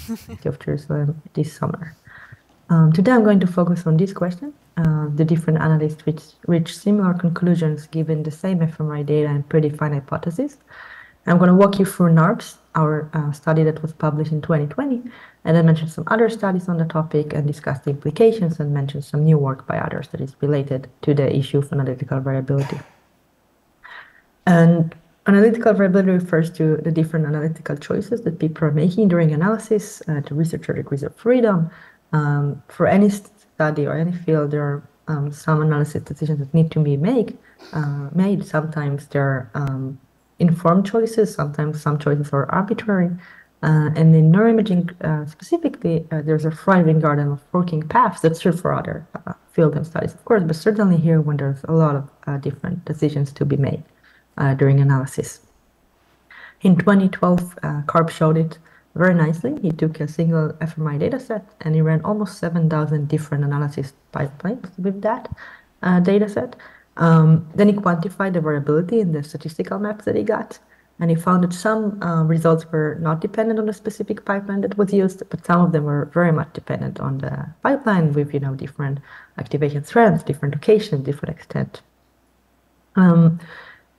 City of Jerusalem this summer. Today I'm going to focus on this question. The different analysts reach similar conclusions given the same fMRI data and predefined hypotheses. I'm going to walk you through NARPS, our study that was published in 2020, and then mention some other studies on the topic and discuss the implications and mention some new work by others that is related to the issue of analytical variability. And analytical variability refers to the different analytical choices that people are making during analysis to researcher degrees of freedom. For any study or any field, there are some analysis decisions that need to be made. Sometimes there are informed choices, sometimes some choices are arbitrary. And in neuroimaging specifically, there's a thriving garden of working paths. That's true for other fields and studies, of course, but certainly here when there's a lot of different decisions to be made during analysis. In 2012, Karp showed it very nicely. He took a single fMRI dataset and he ran almost 7,000 different analysis pipelines with that dataset. Then he quantified the variability in the statistical maps that he got, and he found that some results were not dependent on the specific pipeline that was used, but some of them were very much dependent on the pipeline with different activation strengths, different locations, different extent.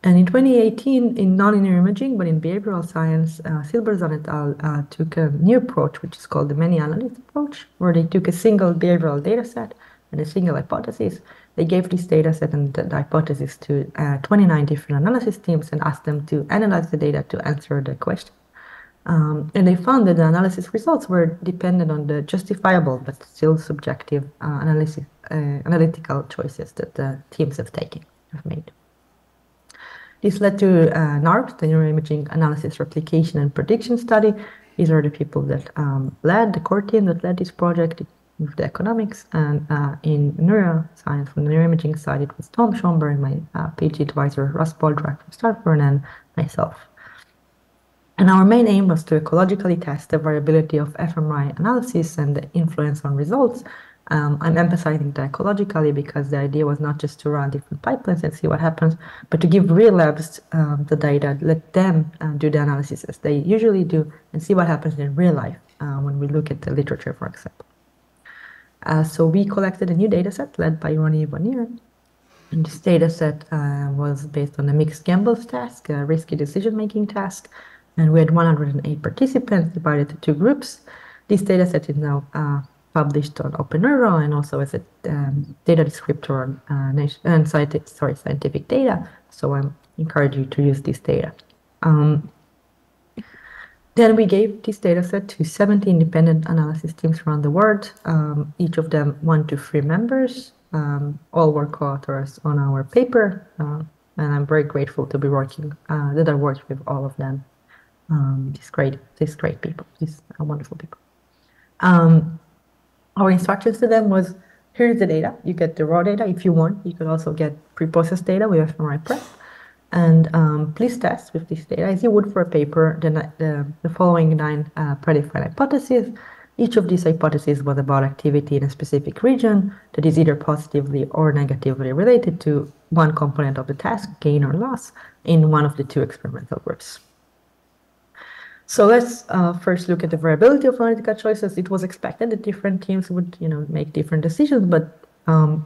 And in 2018, in non-linear imaging, but in behavioral science, Silberzon et al. Took a new approach, which is called the many analyst approach, where they took a single behavioral data set and a single hypothesis. They gave this data set and the hypothesis to 29 different analysis teams and asked them to analyze the data to answer the question. And they found that the analysis results were dependent on the justifiable but still subjective analytical choices that the teams have made. This led to NARPS, the Neuroimaging Analysis, Replication, and Prediction Study. These are the people that led, the core team that led this project with the economics. And in neuroscience, from the neuroimaging side, it was Tom Schomburg, my PhD advisor, Russ Baldrak from Stanford, and myself. And our main aim was to ecologically test the variability of fMRI analysis and the influence on results. I'm emphasizing the ecologically because the idea was not just to run different pipelines and see what happens, but to give real labs the data, let them do the analysis as they usually do, and see what happens in real life when we look at the literature, for example. So we collected a new data set led by Ronnie Vanier. And this data set was based on a mixed gambles task, a risky decision-making task, and we had 108 participants divided into 2 groups. This data set is now published on OpenNeuro and also as a data descriptor on scientific data. So I encourage you to use this data. Then we gave this data set to 70 independent analysis teams around the world, each of them 1 to 3 members. All were co-authors on our paper, and I'm very grateful to be working, that I worked with all of them. These great people, these are wonderful people. Our instructions to them was, here's the data. You get the raw data. If you want, you could also get pre-processed data with fMRI prep. And please test with this data as you would for a paper the following 9 predefined hypotheses. Each of these hypotheses was about activity in a specific region that is either positively or negatively related to one component of the task, gain or loss, in one of the 2 experimental groups. So let's first look at the variability of analytical choices. It was expected that different teams would, make different decisions, but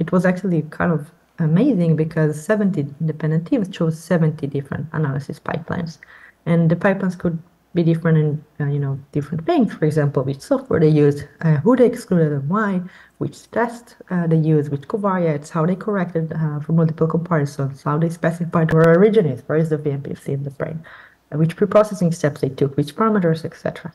it was actually kind of amazing because 70 independent teams chose 70 different analysis pipelines, and the pipelines could be different in different things. For example, which software they used, who they excluded and why, which test they used, which covariates, how they corrected for multiple comparisons, how they specified where origin is, where is the VMPC in the brain, which pre-processing steps they took, which parameters, etc.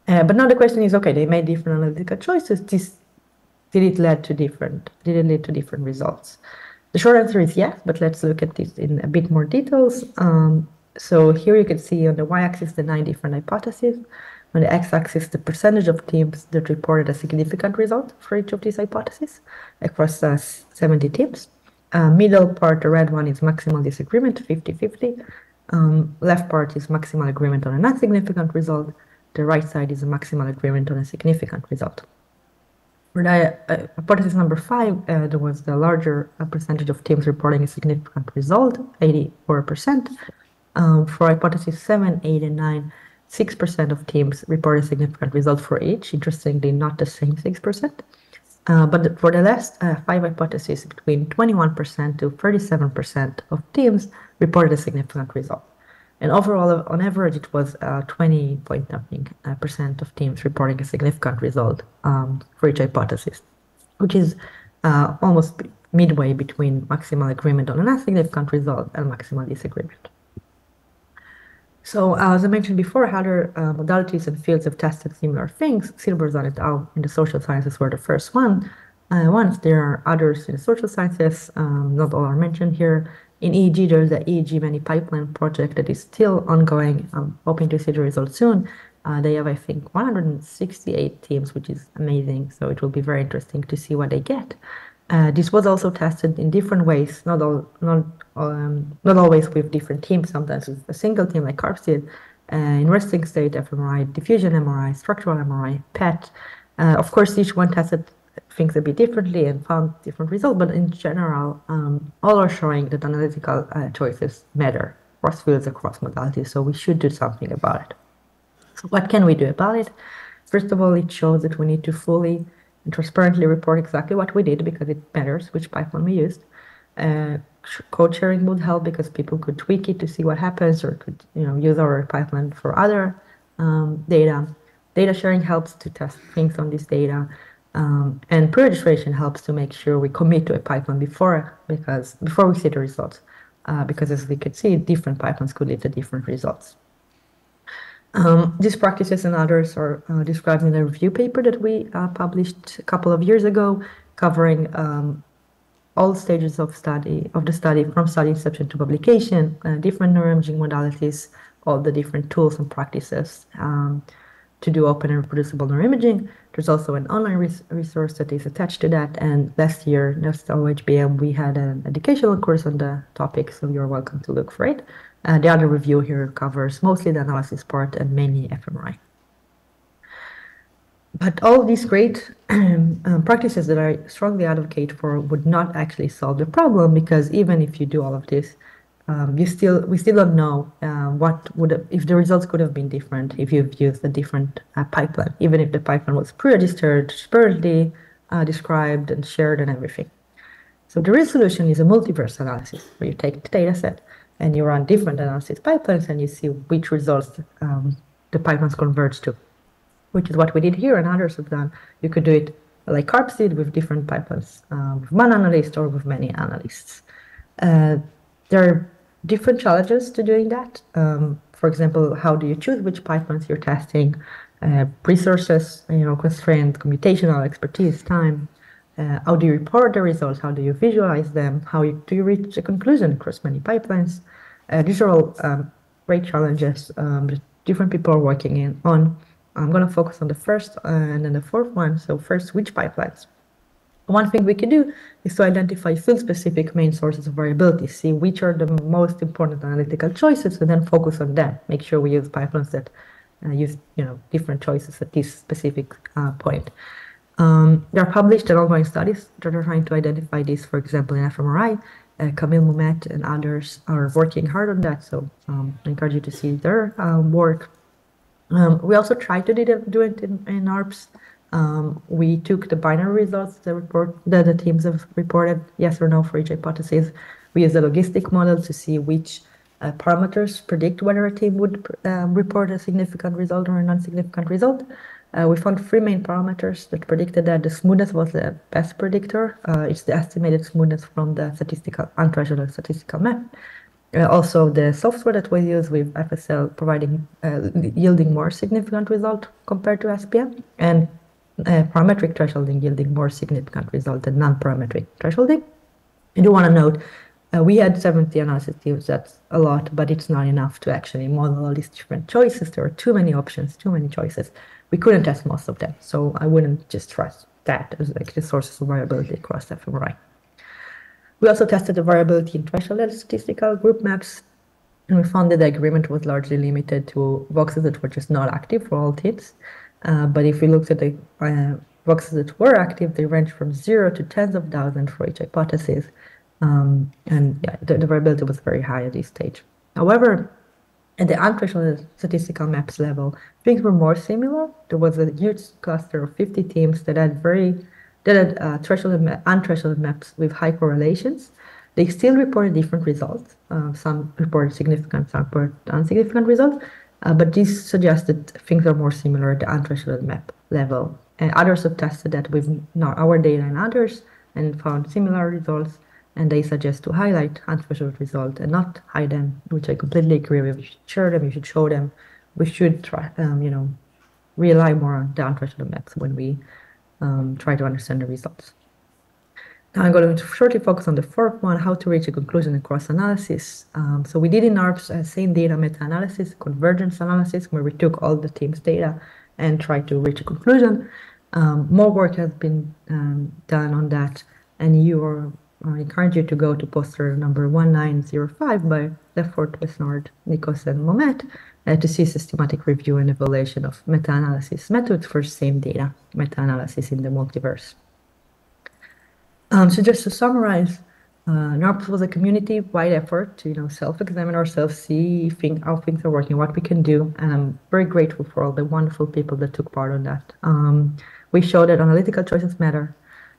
But now the question is, okay, they made different analytical choices. Did it lead to different results? The short answer is yes, but let's look at this in a bit more details. So here you can see on the y-axis the 9 different hypotheses. On the x-axis, the percentage of teams that reported a significant result for each of these hypotheses across 70 teams. Middle part, the red one, is maximal disagreement, 50-50. Left part is maximal agreement on a non-significant result. The right side is a maximal agreement on a significant result. For the hypothesis number 5, there was the larger percentage of teams reporting a significant result, 84%. For hypothesis 7, 8, and 9, 6% of teams reported significant results for each. Interestingly, not the same 6%. But for the last 5 hypotheses, between 21% to 37% of teams reported a significant result. And overall, on average, it was 20% of teams reporting a significant result for each hypothesis, which is almost midway between maximal agreement on a non-significant result and maximal disagreement. So as I mentioned before, other modalities and fields have tested similar things. Silberzon et al. In the social sciences were the first ones. There are others in the social sciences, not all are mentioned here. In EEG, there's the EEG many pipeline project that is still ongoing. I'm hoping to see the results soon. They have, I think, 168 teams, which is amazing. So it will be very interesting to see what they get. This was also tested in different ways, not always with different teams, sometimes with a single team like CARPS did, in resting state fMRI, diffusion MRI, structural MRI, PET. Of course, each one tested things a bit differently and found different results, but in general, all are showing that analytical choices matter across fields, across modalities, so we should do something about it. So what can we do about it? First of all, it shows that we need to fully and transparently report exactly what we did because it matters which pipeline we used. Code sharing would help because people could tweak it to see what happens or could use our pipeline for other data. Data sharing helps to test things on this data. And pre-registration helps to make sure we commit to a pipeline before we see the results. Because as we could see, different pipelines could lead to different results. These practices and others are described in a review paper that we published a couple of years ago, covering all stages of the study, from study inception to publication, different neuroimaging modalities, all the different tools and practices to do open and reproducible neuroimaging. There's also an online resource that is attached to that. And last year, next OHBM, we had an educational course on the topic, so you're welcome to look for it. The other review here covers mostly the analysis part and mainly fMRI. But all these great practices that I strongly advocate for would not actually solve the problem, because even if you do all of this, we still don't know if the results could have been different if you've used a different pipeline, even if the pipeline was pre-registered, transparently described and shared and everything. So the real solution is a multiverse analysis, where you take the data set and you run different analysis pipelines and you see which results the pipelines converge to, which is what we did here and others have done. You could do it like CARPS did with different pipelines, with one analyst or with many analysts. There are different challenges to doing that. For example, how do you choose which pipelines you're testing? Resources, constraint, computational expertise, time. How do you report the results? How do you visualize them? How do you reach a conclusion across many pipelines? These are all great challenges that different people are working on. I'm going to focus on the first and then the fourth one. So first, which pipelines? One thing we can do is to identify field-specific main sources of variability, see which are the most important analytical choices, and then focus on them. Make sure we use pipelines that use different choices at this specific point. There are published and ongoing studies that are trying to identify this, for example, in fMRI. Camille Moumet and others are working hard on that, so I encourage you to see their work. We also tried to do it in ARPS. We took the binary results that the teams have reported, yes or no, for each hypothesis. We used a logistic model to see which parameters predict whether a team would report a significant result or a non-significant result. We found 3 main parameters that predicted that. The smoothness was the best predictor. It's the estimated smoothness from the unthresholded statistical map. Also, the software that we use with FSL yielding more significant result compared to SPM, and parametric thresholding yielding more significant result than non-parametric thresholding. I do want to note, we had 70 analysis teams. That's a lot, but it's not enough to actually model all these different choices. There are too many options, too many choices. We couldn't test most of them, so I wouldn't just trust that as like the sources of variability across fMRI. We also tested the variability in threshold statistical group maps, and we found that the agreement was largely limited to boxes that were just not active for all teams. But if we looked at the boxes that were active, they ranged from 0 to tens of thousands for each hypothesis. And yeah, the variability was very high at this stage. However, At the unthresholded statistical maps level, things were more similar. There was a huge cluster of 50 teams that had unthresholded maps with high correlations. They still reported different results. Some reported significant, some reported insignificant results, but this suggests that things are more similar at the unthresholded map level. And others have tested that with our data and others and found similar results, and they suggest to highlight unthresholded results and not hide them, which I completely agree with. You should share them, you should show them. We should try, rely more on the unthresholded maps when we try to understand the results. Now I'm going to shortly focus on the fourth one, how to reach a conclusion across analysis. So we did in our same data meta-analysis, convergence analysis, where we took all the team's data and tried to reach a conclusion. More work has been done on that, and I encourage you to go to poster number 1905 by Lefort, Besnard, Nikos, and Momet to see systematic review and evaluation of meta-analysis methods for same data, meta-analysis in the multiverse. So just to summarize, NARPS was a community-wide effort to self-examine ourselves, see how things are working, what we can do, and I'm very grateful for all the wonderful people that took part on that. We showed that analytical choices matter,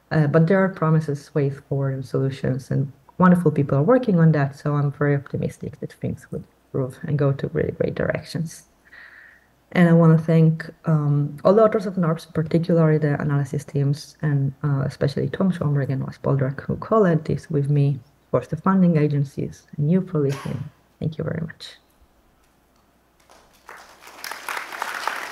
but there are promises, ways forward, and solutions, and wonderful people are working on that, so I'm very optimistic that things would improve and go to really great directions. And I want to thank all the authors of NARPS, particularly the analysis teams, and especially Tom Schomburg and Ross Baldrak, who co-led this with me, of course, the funding agencies, and you for listening. Thank you very much.